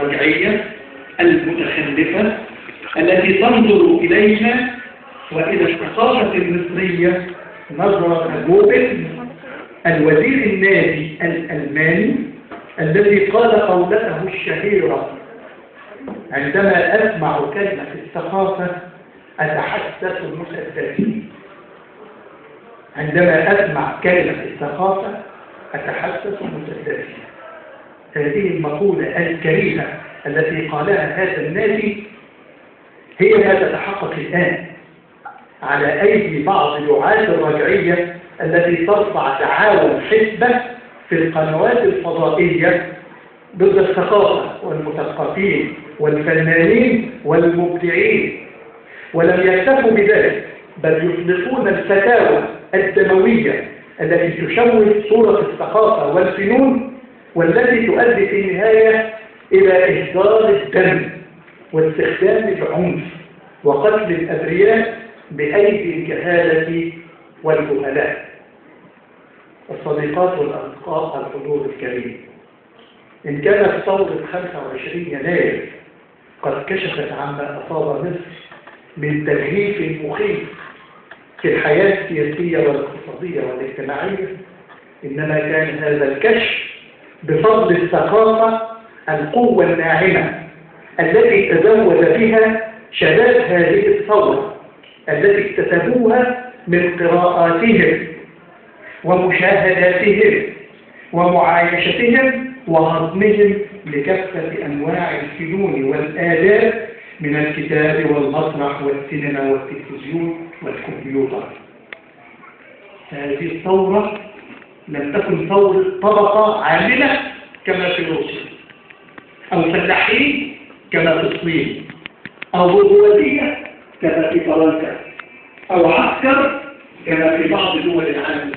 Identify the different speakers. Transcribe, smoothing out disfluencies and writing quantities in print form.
Speaker 1: الرجعية المتخلفة التي تنظر إلينا وإلى الثقافة المصرية نظرة جوبل الوزير النازي الألماني الذي قال قولته الشهيرة: عندما أسمع كلمة الثقافة أتحسس المسدسين. عندما أسمع كلمة الثقافة أتحسس المسدسين. هذه المقولة الكريمة التي قالها هذا النازي هي ما تتحقق الآن على أيدي بعض دعاة الرجعية التي ترفع دعاوى حسبة في القنوات الفضائية ضد الثقافة والمثقفين والفنانين والمبدعين. ولم يكتفوا بذلك، بل يطلقون الفتاوى الدموية التي تشوه صورة الثقافة والفنون والتي تؤدي في النهاية إلى إهدار الدم واستخدام العنف وقتل الأبرياء بأيدي الجهالة والجهلاء. الصديقات والأصدقاء الحضور الكريم، إن كانت ثورة 25 يناير قد كشفت عما أصاب مصر من تلهيف مخيف في الحياة السياسية والاقتصادية والاجتماعية، إنما كان هذا الكشف بفضل الثقافة القوة الناعمة التي تزود بها شباب هذه الثورة التي اكتسبوها من قراءاتهم ومشاهداتهم ومعايشتهم وهضمهم لكافة أنواع الفنون والآداب من الكتاب والمسرح والسينما والتلفزيون والكمبيوتر. هذه الثورة لم تكن ثورة طبقة عاملة كما في روسيا، أو فلاحين كما في الصين، أو برجوازية كما في فرنسا، أو عسكر كما في بعض دول العالم